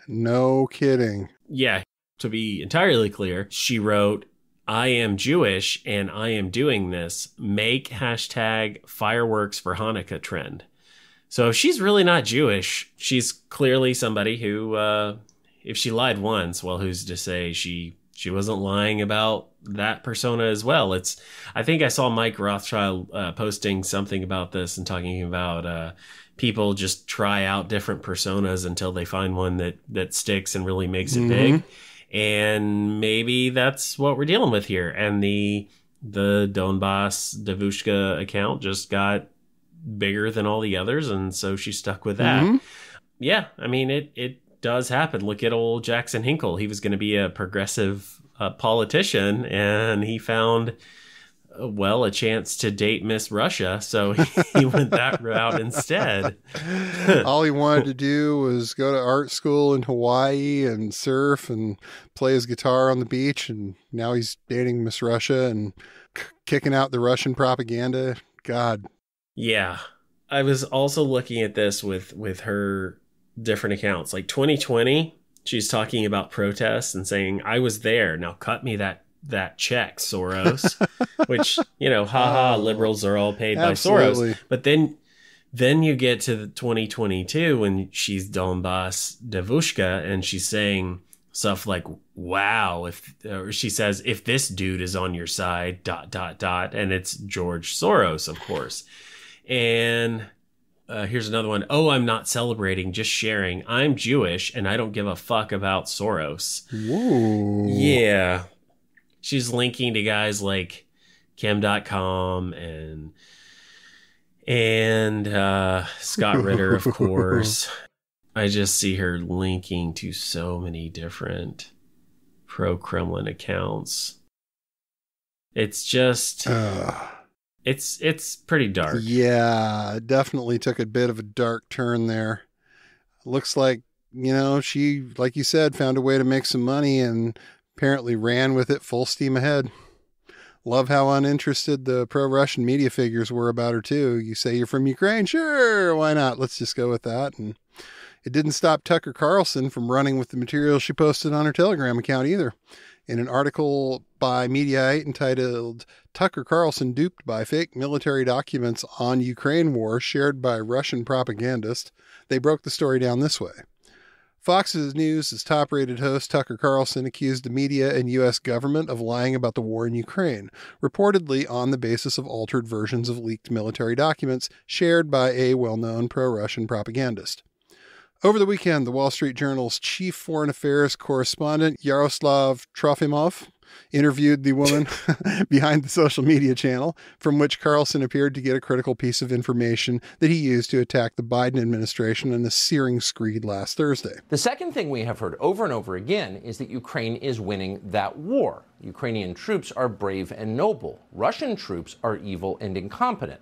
S1: No kidding.
S2: Yeah. To be entirely clear, she wrote, "I am Jewish and I am doing this. Make #fireworks for Hanukkah trend." So if she's really not Jewish, she's clearly somebody who, if she lied once, well, who's to say she wasn't lying about that persona as well? I think I saw Mike Rothschild posting something about this and talking about people just try out different personas until they find one that sticks and really makes it big. And maybe that's what we're dealing with here. And the Donbass Devushka account just got bigger than all the others, and so she stuck with that. Yeah, I mean, it does happen. Look at old Jackson Hinkle. He was going to be a progressive politician, and he found, a chance to date Miss Russia, so he went that route instead.
S1: All he wanted to do was go to art school in Hawaii and surf and play his guitar on the beach, and now he's dating Miss Russia and kicking out the Russian propaganda. God.
S2: Yeah. I was also looking at this with her different accounts. Like 2020, she's talking about protests and saying, "I was there. Now cut me that check, Soros." Which, liberals are all paid
S1: absolutely.
S2: by Soros. But then you get to 2022 when she's Donbass Devushka and she's saying stuff like, "Wow," or she says, "If this dude is on your side, ... and it's George Soros, of course. And here's another one. "Oh, I'm not celebrating, just sharing. I'm Jewish and I don't give a fuck about Soros."
S1: Whoa.
S2: Yeah. She's linking to guys like Chem.com and Scott Ritter, of course. I just see her linking to so many different pro-Kremlin accounts. It's just... It's pretty dark.
S1: Yeah, it definitely took a bit of a dark turn there. Looks like, she, like you said, found a way to make some money and apparently ran with it full steam ahead. Love how uninterested the pro-Russian media figures were about her, too. You say you're from Ukraine? Sure, why not? Let's just go with that. And it didn't stop Tucker Carlson from running with the material she posted on her Telegram account either. In an article by Mediaite entitled "Tucker Carlson Duped by Fake Military Documents on Ukraine War Shared by Russian Propagandist," they broke the story down this way. Fox News' top-rated host Tucker Carlson accused the media and U.S. government of lying about the war in Ukraine, reportedly on the basis of altered versions of leaked military documents shared by a well-known pro-Russian propagandist. Over the weekend, the Wall Street Journal's chief foreign affairs correspondent Yaroslav Trofimov interviewed the woman behind the social media channel, from which Carlson appeared to get a critical piece of information that he used to attack the Biden administration in a searing screed last Thursday.
S11: The second thing we have heard over and over again is that Ukraine is winning that war. Ukrainian troops are brave and noble. Russian troops are evil and incompetent.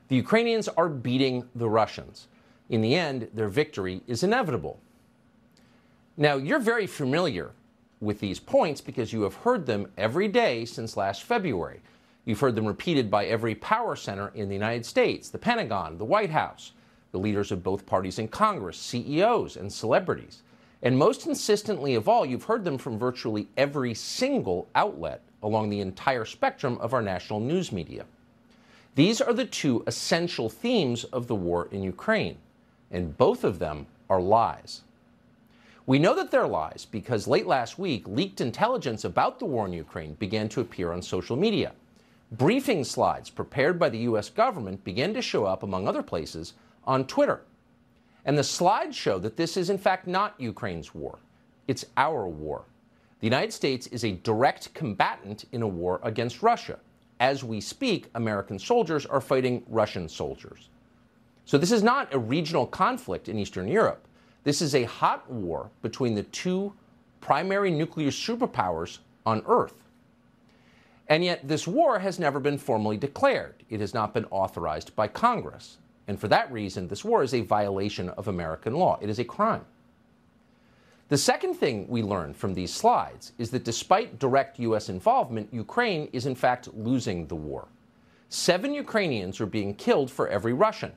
S11: The Ukrainians are beating the Russians. In the end, their victory is inevitable. Now, you're very familiar with these points because you have heard them every day since last February. You've heard them repeated by every power center in the United States, the Pentagon, the White House, the leaders of both parties in Congress, CEOs, and celebrities. And most insistently of all, you've heard them from virtually every single outlet along the entire spectrum of our national news media. These are the two essential themes of the war in Ukraine, and both of them are lies. We know that they're lies because late last week, leaked intelligence about the war in Ukraine began to appear on social media. Briefing slides prepared by the U.S. government began to show up, among other places, on Twitter. And the slides show that this is in fact not Ukraine's war. It's our war. The United States is a direct combatant in a war against Russia. As we speak, American soldiers are fighting Russian soldiers. So this is not a regional conflict in Eastern Europe. This is a hot war between the two primary nuclear superpowers on Earth. And yet this war has never been formally declared. It has not been authorized by Congress. And for that reason, this war is a violation of American law. It is a crime. The second thing we learned from these slides is that despite direct U.S. involvement, Ukraine is in fact losing the war. 7 Ukrainians are being killed for every Russian.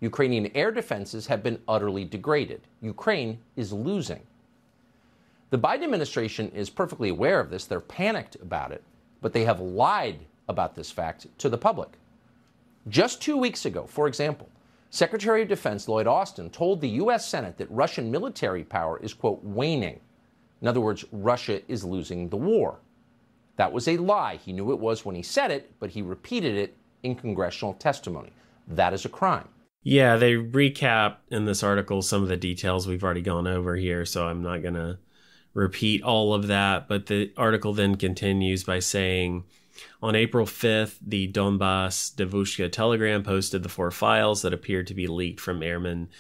S11: Ukrainian air defenses have been utterly degraded. Ukraine is losing. The Biden administration is perfectly aware of this. They're panicked about it, but they have lied about this fact to the public. Just 2 weeks ago, for example, Secretary of Defense Lloyd Austin told the U.S. Senate that Russian military power is, quote, waning. In other words, Russia is losing the war. That was a lie. He knew it was when he said it, but he repeated it in congressional testimony. That is a crime.
S2: Yeah, they recap in this article some of the details we've already gone over here, so I'm not going to repeat all of that. But the article then continues by saying, on April 5th, the Donbass Devushka telegram posted the 4 files that appeared to be leaked from Airman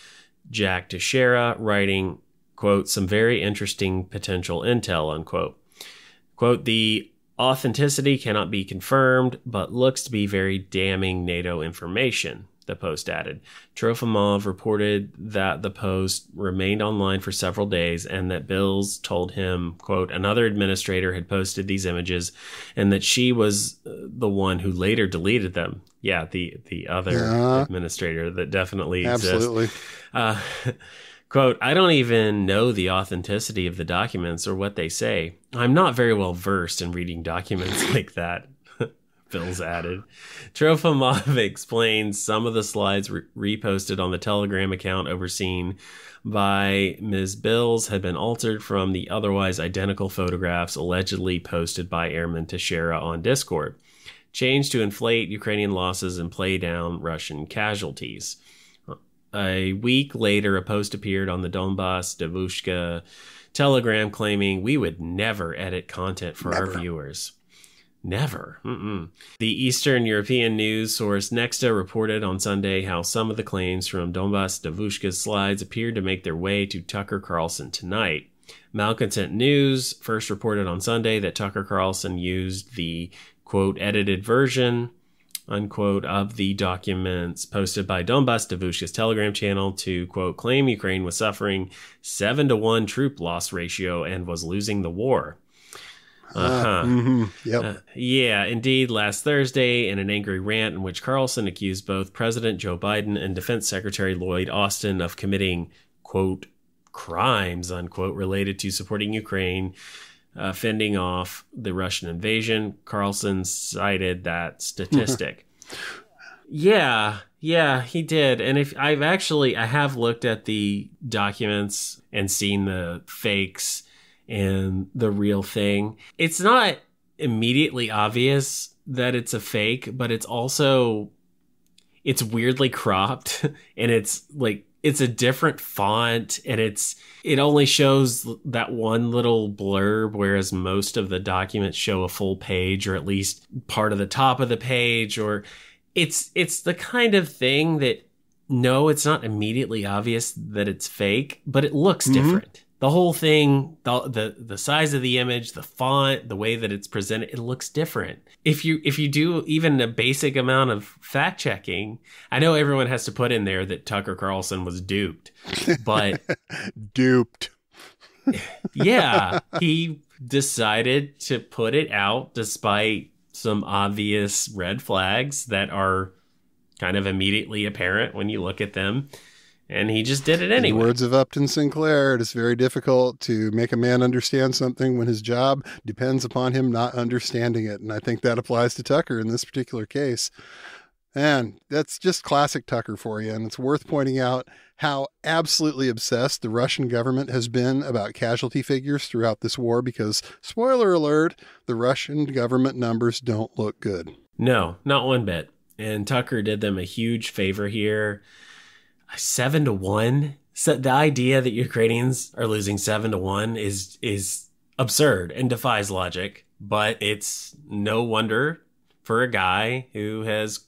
S2: Jack Teixeira, writing, quote, some very interesting potential intel, unquote. Quote, the authenticity cannot be confirmed, but looks to be very damning NATO information, the post added. Trofimov reported that the post remained online for several days and that Bills told him, quote, another administrator had posted these images and that she was the one who later deleted them. Yeah, the other administrator that definitely
S1: Absolutely.
S2: exists. Quote, I don't even know the authenticity of the documents or what they say. I'm not very well versed in reading documents like that. Bills added. Trofimov explains some of the slides reposted on the Telegram account overseen by Ms. Bills had been altered from the otherwise identical photographs allegedly posted by Airman Teixeira on Discord, changed to inflate Ukrainian losses and play down Russian casualties. A week later, a post appeared on the Donbass Devushka Telegram claiming we would never edit content for our viewers. Never. The Eastern European news source Nexta reported on Sunday how some of the claims from Donbass Devushka's slides appeared to make their way to Tucker Carlson tonight. Malcontent News first reported on Sunday that Tucker Carlson used the, quote, edited version, unquote, of the documents posted by Donbass Devushka's Telegram channel to, quote, claim Ukraine was suffering 7-to-1 troop loss ratio and was losing the war. Yeah, indeed. Last Thursday, in an angry rant in which Carlson accused both President Joe Biden and Defense Secretary Lloyd Austin of committing, quote, crimes, unquote, related to supporting Ukraine, fending off the Russian invasion, Carlson cited that statistic. Yeah, he did. And if I have looked at the documents and seen the fakes and the real thing. It's not immediately obvious that it's a fake, but it's weirdly cropped and it's like it's a different font, and it only shows that one little blurb, whereas most of the documents show a full page, or at least part of the top of the page. Or it's the kind of thing that, no, it's not immediately obvious that it's fake, but it looks different. The whole thing, the size of the image, the font, the way that it's presented, it looks different. If you do even a basic amount of fact checking, I know everyone has to put in there that Tucker Carlson was duped, but
S1: duped.
S2: Yeah, he decided to put it out despite some obvious red flags that are kind of immediately apparent when you look at them. And he just did it anyway.
S1: In the words of Upton Sinclair, it is very difficult to make a man understand something when his job depends upon him not understanding it. And I think that applies to Tucker in this particular case. And that's just classic Tucker for you. And it's worth pointing out how absolutely obsessed the Russian government has been about casualty figures throughout this war, because, spoiler alert, the Russian government numbers don't look good.
S2: No, not one bit. And Tucker did them a huge favor here. 7-1. So the idea that Ukrainians are losing 7-1 is absurd and defies logic, but it's no wonder for a guy who has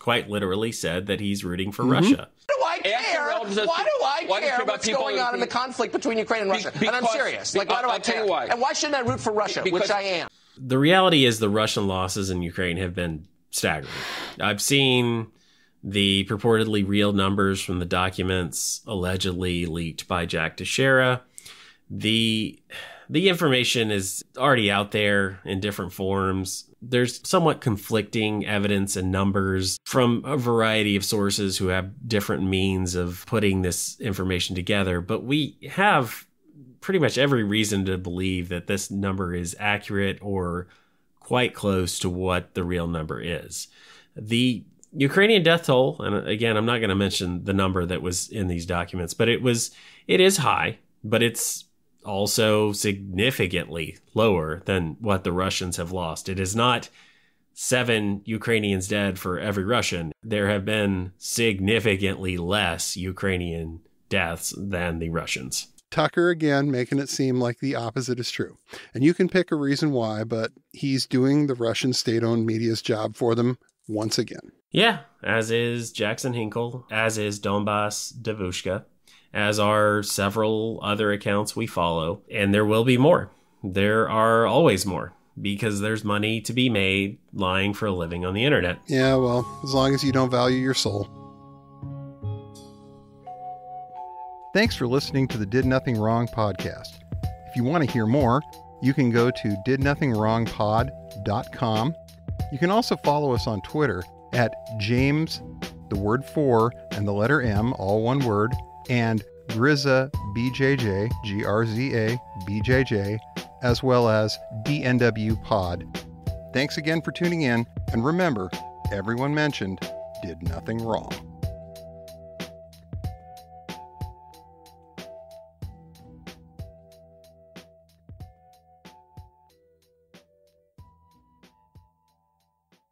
S2: quite literally said that he's rooting for Russia.
S11: Why do I care what's going on in the conflict between Ukraine and Russia? And I'm serious. Why do I care? And why shouldn't I root for Russia, which I am?
S2: The reality is the Russian losses in Ukraine have been staggering. I've seen the purportedly real numbers from the documents allegedly leaked by Jack Teixeira. The information is already out there in different forms. There's somewhat conflicting evidence and numbers from a variety of sources who have different means of putting this information together. But we have pretty much every reason to believe that this number is accurate or quite close to what the real number is. The Ukrainian death toll, and again, I'm not going to mention the number that was in these documents, but it is high, but it's also significantly lower than what the Russians have lost. It is not 7 Ukrainians dead for every Russian. There have been significantly less Ukrainian deaths than the Russians.
S1: Tucker, again, making it seem like the opposite is true. And you can pick a reason why, but he's doing the Russian state-owned media's job for them once again.
S2: Yeah, as is Jackson Hinkle, as is Donbass Devushka, as are several other accounts we follow. And there will be more. There are always more, because there's money to be made lying for a living on the internet.
S1: Yeah, well, as long as you don't value your soul. Thanks for listening to the Did Nothing Wrong podcast. If you want to hear more, you can go to didnothingwrongpod.com. You can also follow us on Twitter at James, the word 4, and the letter M, all one word, and Grizza BJJ, Grza BJJ, as well as DNW Pod. Thanks again for tuning in, and remember, everyone mentioned did nothing wrong.